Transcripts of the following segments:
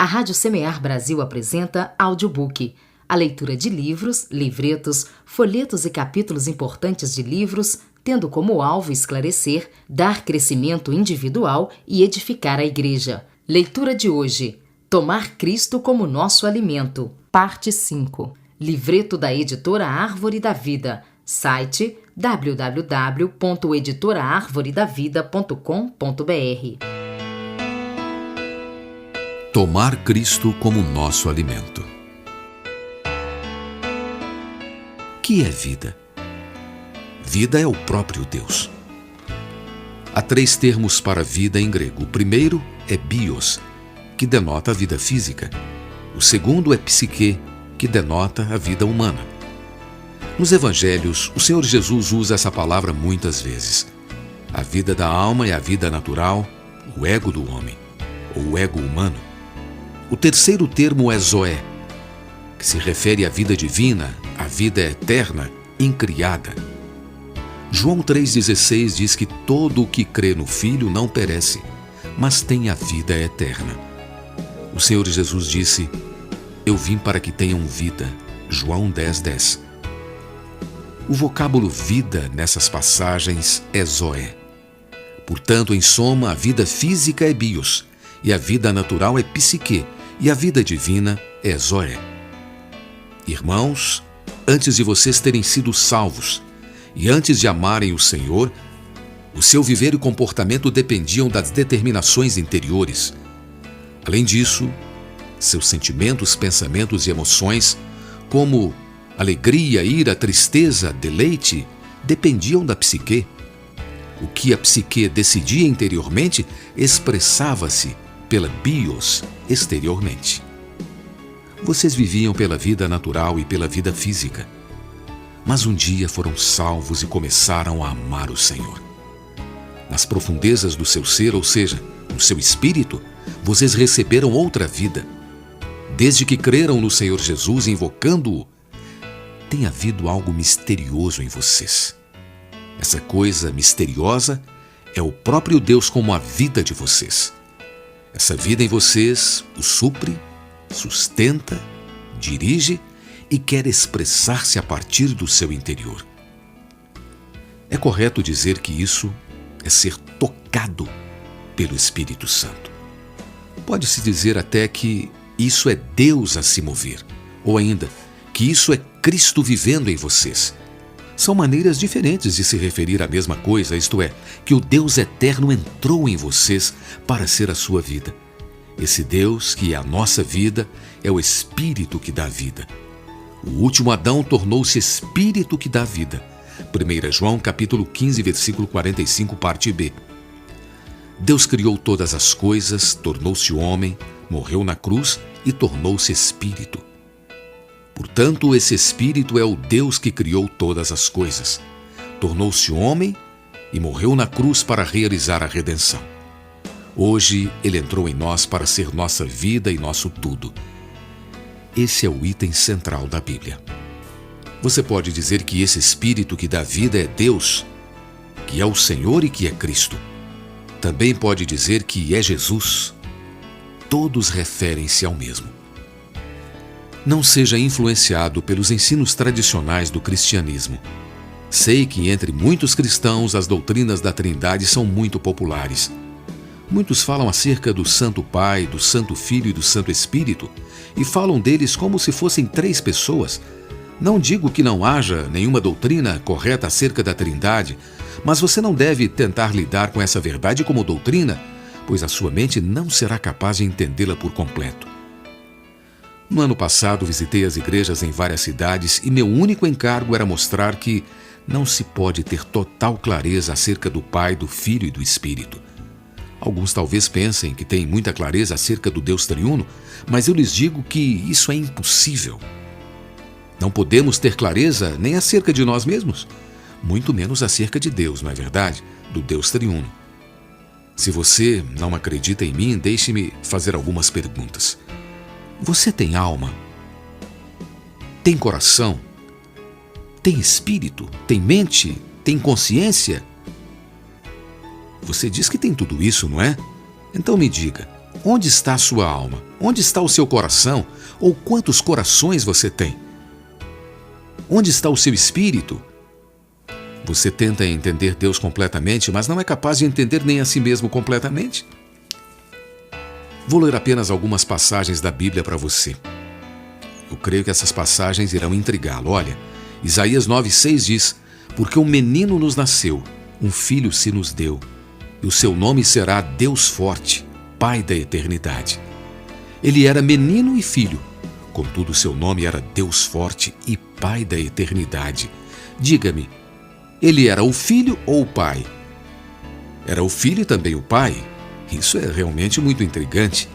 A Rádio Semear Brasil apresenta Audiobook, a leitura de livros, livretos, folhetos e capítulos importantes de livros, tendo como alvo esclarecer, dar crescimento individual e edificar a Igreja. Leitura de hoje: Tomar Cristo como nosso alimento, parte 5. Livreto da editora Árvore da Vida. Site www.editoraarvoredavida.com.br. Tomar Cristo como nosso alimento. Que é vida? Vida é o próprio Deus. Há 3 termos para vida em grego. O primeiro é bios, que denota a vida física. O segundo é psique, que denota a vida humana. Nos evangelhos, o Senhor Jesus usa essa palavra muitas vezes. A vida da alma é a vida natural, o ego do homem, ou o ego humano. O terceiro termo é zoé, que se refere à vida divina, à vida eterna, incriada. João 3,16 diz que todo o que crê no Filho não perece, mas tem a vida eterna. O Senhor Jesus disse: "Eu vim para que tenham vida." João 10,10. O vocábulo vida nessas passagens é zoé. Portanto, em soma, a vida física é bios, e a vida natural é psique, e a vida divina é zoé. Irmãos, antes de vocês terem sido salvos, e antes de amarem o Senhor, o seu viver e comportamento dependiam das determinações interiores. Além disso, seus sentimentos, pensamentos e emoções, como alegria, ira, tristeza, deleite, dependiam da psique. O que a psique decidia interiormente expressava-se pela bios exteriormente. Vocês viviam pela vida natural e pela vida física, mas um dia foram salvos e começaram a amar o Senhor. Nas profundezas do seu ser, ou seja, no seu espírito, vocês receberam outra vida. Desde que creram no Senhor Jesus, invocando-o, tem havido algo misterioso em vocês. Essa coisa misteriosa é o próprio Deus como a vida de vocês. Essa vida em vocês o supre, sustenta, dirige e quer expressar-se a partir do seu interior. É correto dizer que isso é ser tocado pelo Espírito Santo. Pode-se dizer até que isso é Deus a se mover, ou ainda que isso é Cristo vivendo em vocês. São maneiras diferentes de se referir à mesma coisa, isto é, que o Deus eterno entrou em vocês para ser a sua vida. Esse Deus, que é a nossa vida, é o Espírito que dá vida. O último Adão tornou-se Espírito que dá vida. 1 João capítulo 15, versículo 45, parte B. Deus criou todas as coisas, tornou-se homem, morreu na cruz e tornou-se Espírito. Portanto, esse Espírito é o Deus que criou todas as coisas. Tornou-se homem e morreu na cruz para realizar a redenção. Hoje, Ele entrou em nós para ser nossa vida e nosso tudo. Esse é o item central da Bíblia. Você pode dizer que esse Espírito que dá vida é Deus, que é o Senhor e que é Cristo. Também pode dizer que é Jesus. Todos referem-se ao mesmo. Não seja influenciado pelos ensinos tradicionais do cristianismo. Sei que entre muitos cristãos as doutrinas da Trindade são muito populares. Muitos falam acerca do Santo Pai, do Santo Filho e do Santo Espírito e falam deles como se fossem 3 pessoas. Não digo que não haja nenhuma doutrina correta acerca da Trindade, mas você não deve tentar lidar com essa verdade como doutrina, pois a sua mente não será capaz de entendê-la por completo. No ano passado, visitei as igrejas em várias cidades e meu único encargo era mostrar que não se pode ter total clareza acerca do Pai, do Filho e do Espírito. Alguns talvez pensem que têm muita clareza acerca do Deus triuno, mas eu lhes digo que isso é impossível. Não podemos ter clareza nem acerca de nós mesmos, muito menos acerca de Deus, não é verdade? Do Deus triuno. Se você não acredita em mim, deixe-me fazer algumas perguntas. Você tem alma? Tem coração? Tem espírito? Tem mente? Tem consciência? Você diz que tem tudo isso, não é? Então me diga, Onde está a sua alma? Onde está o seu coração? Ou quantos corações você tem? Onde está o seu espírito? Você tenta entender Deus completamente, mas não é capaz de entender nem a si mesmo completamente. Vou ler apenas algumas passagens da Bíblia para você. Eu creio que essas passagens irão intrigá-lo. Olha, Isaías 9,6 diz: porque um menino nos nasceu, um filho se nos deu, e o seu nome será Deus Forte, Pai da Eternidade. Ele era menino e filho, contudo seu nome era Deus Forte e Pai da Eternidade. Diga-me, ele era o filho ou o pai? Era o filho e também o pai? Isso é realmente muito intrigante.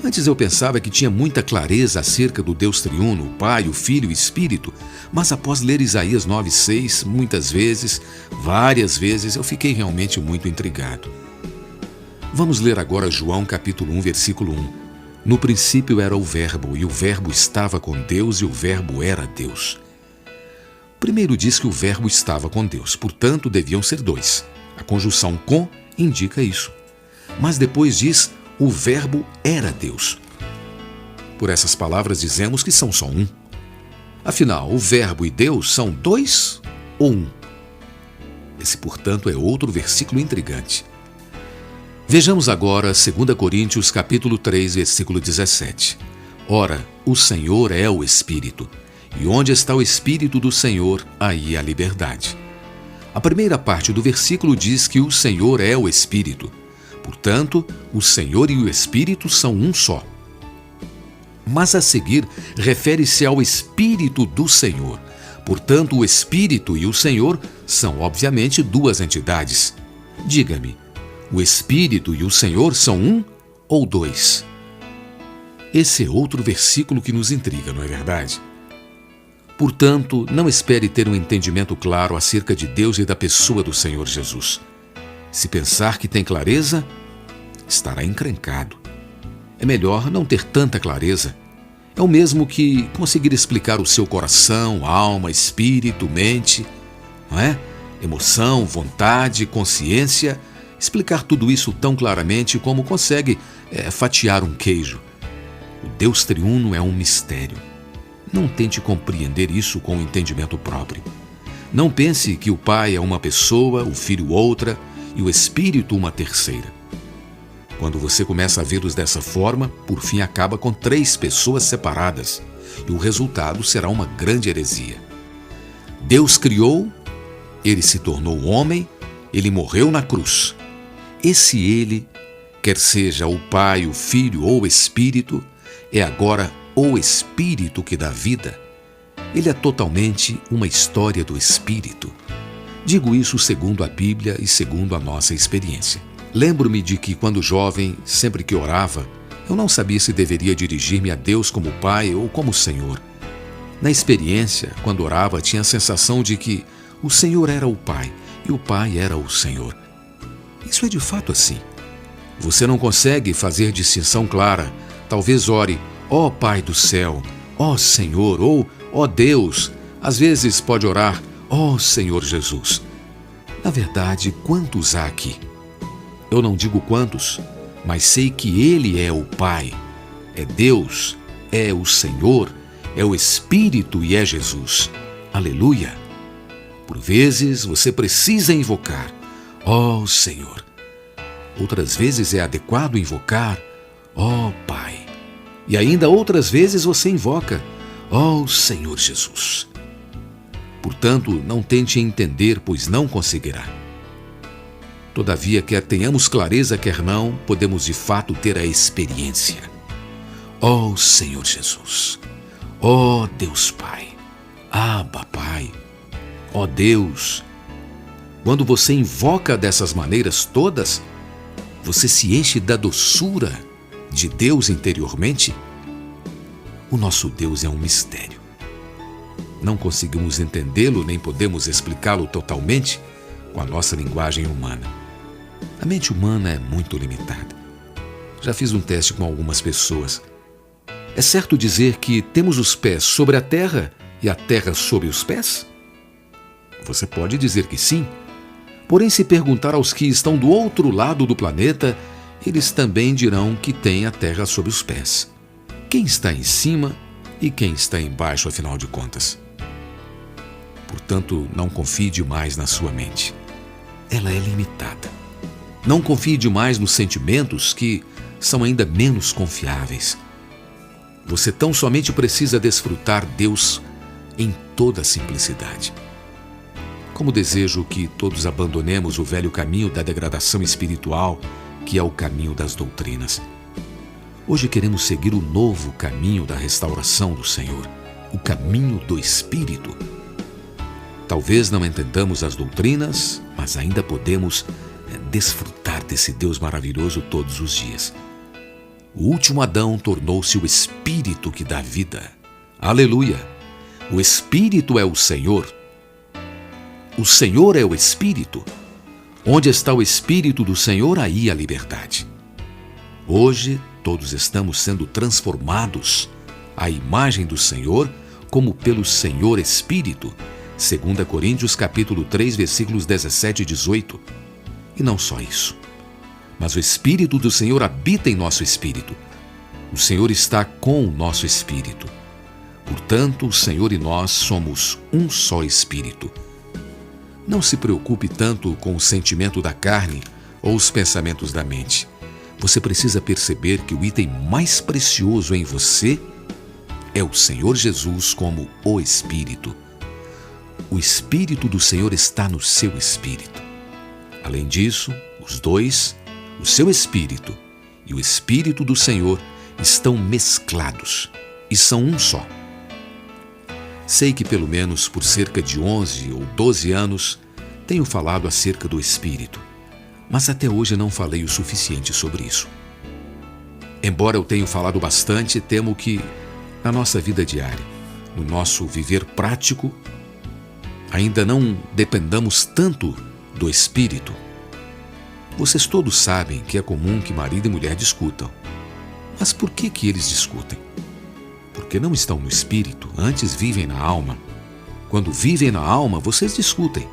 Antes eu pensava que tinha muita clareza acerca do Deus triuno, o Pai, o Filho e o Espírito, mas após ler Isaías 9,6, muitas vezes, várias vezes, eu fiquei realmente muito intrigado. Vamos ler agora João capítulo 1, versículo 1. No princípio era o Verbo, e o Verbo estava com Deus, e o Verbo era Deus. Primeiro diz que o Verbo estava com Deus, portanto deviam ser dois. A conjunção com indica isso. Mas depois diz: o Verbo era Deus. Por essas palavras dizemos que são só um. Afinal, o Verbo e Deus são dois ou um? Esse, portanto, é outro versículo intrigante. Vejamos agora 2 Coríntios capítulo 3, versículo 17. Ora, o Senhor é o Espírito, e onde está o Espírito do Senhor, aí há liberdade. A primeira parte do versículo diz que o Senhor é o Espírito. Portanto, o Senhor e o Espírito são um só. Mas a seguir, refere-se ao Espírito do Senhor. Portanto, o Espírito e o Senhor são, obviamente, duas entidades. Diga-me, o Espírito e o Senhor são um ou dois? Esse é outro versículo que nos intriga, não é verdade? Portanto, não espere ter um entendimento claro acerca de Deus e da pessoa do Senhor Jesus. Se pensar que tem clareza, estará encrencado. É melhor não ter tanta clareza. É o mesmo que conseguir explicar o seu coração, alma, espírito, mente, não é? Emoção, vontade, consciência, explicar tudo isso tão claramente como consegue fatiar um queijo. O Deus triuno é um mistério. Não tente compreender isso com o entendimento próprio. Não pense que o Pai é uma pessoa, o Filho outra, e o Espírito uma terceira. Quando você começa a vê-los dessa forma, por fim acaba com três pessoas separadas, e o resultado será uma grande heresia. Deus criou, ele se tornou homem, ele morreu na cruz. Esse ele, quer seja o Pai, o Filho ou o Espírito, é agora o Espírito que dá vida. Ele é totalmente uma história do Espírito. Digo isso segundo a Bíblia e segundo a nossa experiência. Lembro-me de que, quando jovem, sempre que orava, eu não sabia se deveria dirigir-me a Deus como Pai ou como Senhor. Na experiência, quando orava, tinha a sensação de que o Senhor era o Pai e o Pai era o Senhor. Isso é de fato assim. Você não consegue fazer distinção clara. Talvez ore, ó Pai do céu, ó Senhor, ou ó Deus. Às vezes pode orar, ó Senhor Jesus. Na verdade, quantos há aqui? Eu não digo quantos, mas sei que Ele é o Pai, é Deus, é o Senhor, é o Espírito e é Jesus. Aleluia! Por vezes você precisa invocar, ó Senhor. Outras vezes é adequado invocar, ó Pai. E ainda outras vezes você invoca, ó Senhor Jesus. Portanto, não tente entender, pois não conseguirá. Todavia, quer tenhamos clareza, quer não, podemos de fato ter a experiência. Ó Senhor Jesus, ó Deus Pai, Abba Pai, ó Deus. Quando você invoca dessas maneiras todas, você se enche da doçura de Deus interiormente. O nosso Deus é um mistério. Não conseguimos entendê-lo nem podemos explicá-lo totalmente com a nossa linguagem humana. A mente humana é muito limitada. Já fiz um teste com algumas pessoas. É certo dizer que temos os pés sobre a terra e a terra sob os pés? Você pode dizer que sim. Porém, se perguntar aos que estão do outro lado do planeta, eles também dirão que têm a terra sob os pés. Quem está em cima e quem está embaixo, afinal de contas? Portanto, não confie demais na sua mente. Ela é limitada. Não confie demais nos sentimentos, que são ainda menos confiáveis. Você tão somente precisa desfrutar Deus em toda a simplicidade. Como desejo que todos abandonemos o velho caminho da degradação espiritual, que é o caminho das doutrinas. Hoje queremos seguir o novo caminho da restauração do Senhor, o caminho do Espírito. Talvez não entendamos as doutrinas, mas ainda podemos desfrutar desse Deus maravilhoso todos os dias. O último Adão tornou-se o Espírito que dá vida. Aleluia! O Espírito é o Senhor. O Senhor é o Espírito. Onde está o Espírito do Senhor, aí a liberdade. Hoje, todos estamos sendo transformados à imagem do Senhor, como pelo Senhor Espírito. 2 Coríntios capítulo 3, versículos 17 e 18. E não só isso, mas o Espírito do Senhor habita em nosso espírito. O Senhor está com o nosso espírito. Portanto, o Senhor e nós somos um só espírito. Não se preocupe tanto com o sentimento da carne ou os pensamentos da mente. Você precisa perceber que o item mais precioso em você é o Senhor Jesus como o Espírito. O Espírito do Senhor está no seu espírito. Além disso, os dois, o seu espírito e o Espírito do Senhor, estão mesclados e são um só. Sei que pelo menos por cerca de 11 ou 12 anos tenho falado acerca do Espírito, mas até hoje não falei o suficiente sobre isso. Embora eu tenha falado bastante, temo que na nossa vida diária, no nosso viver prático, ainda não dependamos tanto do Espírito. Vocês todos sabem que é comum que marido e mulher discutam. Mas por que eles discutem? Porque não estão no Espírito, antes vivem na alma. Quando vivem na alma, vocês discutem.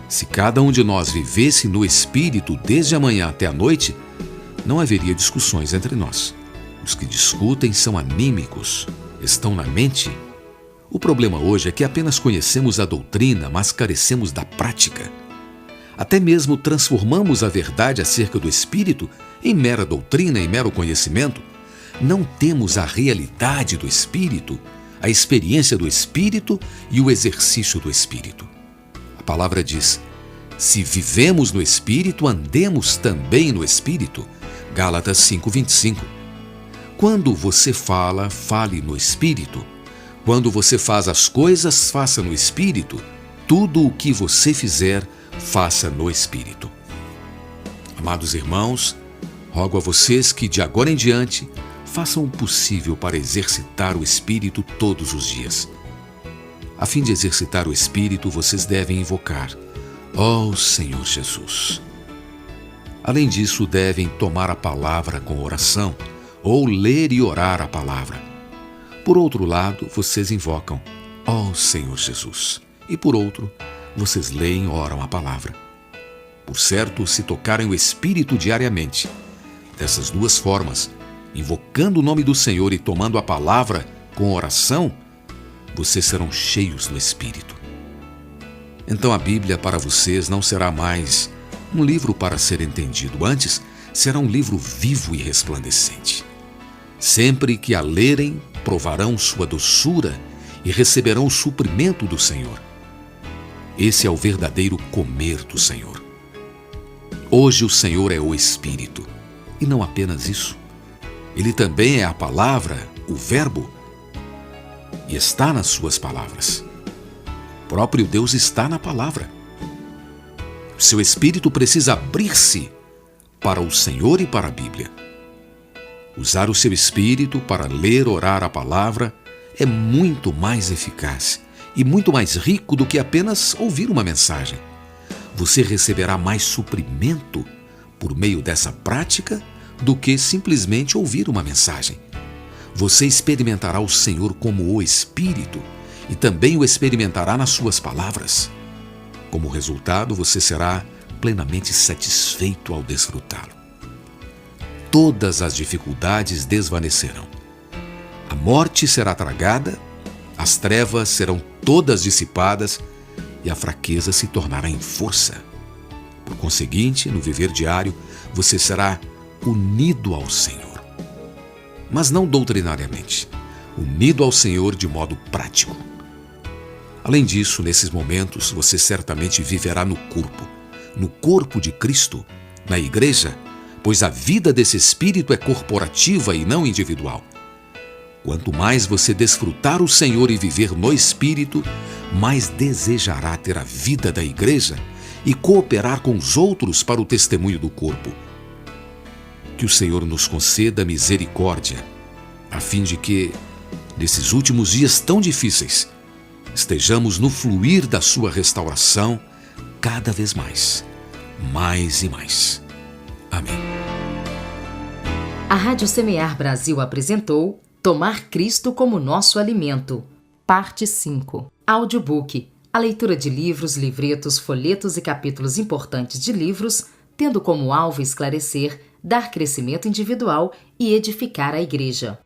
Se cada um de nós vivesse no Espírito desde a manhã até a noite, não haveria discussões entre nós. Os que discutem são anímicos, estão na mente. O problema hoje é que apenas conhecemos a doutrina, mas carecemos da prática. Até mesmo transformamos a verdade acerca do Espírito em mera doutrina, em mero conhecimento. Não temos a realidade do Espírito, a experiência do Espírito e o exercício do Espírito. A palavra diz: se vivemos no Espírito, andemos também no Espírito. Gálatas 5:25. Quando você fala, fale no Espírito. Quando você faz as coisas, faça no Espírito. Tudo o que você fizer, faça no Espírito. Amados irmãos, rogo a vocês que de agora em diante façam o possível para exercitar o Espírito todos os dias. A fim de exercitar o Espírito, vocês devem invocar: ó Senhor Jesus. Além disso, devem tomar a palavra com oração, ou ler e orar a palavra. Por outro lado, vocês invocam: ó Senhor Jesus. E por outro, vocês leem e oram a palavra. Por certo, se tocarem o Espírito diariamente, dessas duas formas, invocando o nome do Senhor e tomando a palavra com oração, vocês serão cheios do Espírito. Então a Bíblia para vocês não será mais um livro para ser entendido, antes será um livro vivo e resplandecente. Sempre que a lerem, provarão sua doçura e receberão o suprimento do Senhor. Esse é o verdadeiro comer do Senhor. Hoje o Senhor é o Espírito, e não apenas isso. Ele também é a palavra, o Verbo, e está nas suas palavras. O próprio Deus está na palavra. O seu espírito precisa abrir-se para o Senhor e para a Bíblia. Usar o seu espírito para ler, orar a palavra é muito mais eficaz e muito mais rico do que apenas ouvir uma mensagem. Você receberá mais suprimento por meio dessa prática do que simplesmente ouvir uma mensagem. Você experimentará o Senhor como o Espírito e também o experimentará nas suas palavras. Como resultado, você será plenamente satisfeito ao desfrutá-lo. todas as dificuldades desvanecerão. A morte será tragada, as trevas serão todas dissipadas e a fraqueza se tornará em força. Por conseguinte, no viver diário, você será unido ao Senhor. Mas não doutrinariamente, unido ao Senhor de modo prático. Além disso, nesses momentos, você certamente viverá no corpo de Cristo, na igreja, pois a vida desse Espírito é corporativa e não individual. Quanto mais você desfrutar o Senhor e viver no Espírito, mais desejará ter a vida da igreja e cooperar com os outros para o testemunho do corpo. Que o Senhor nos conceda misericórdia, a fim de que, nesses últimos dias tão difíceis, estejamos no fluir da sua restauração cada vez mais e mais. Amém. A Rádio Semear Brasil apresentou Tomar Cristo como Nosso Alimento, Parte 5. Audiobook. A leitura de livros, livretos, folhetos e capítulos importantes de livros, tendo como alvo esclarecer, dar crescimento individual e edificar a igreja.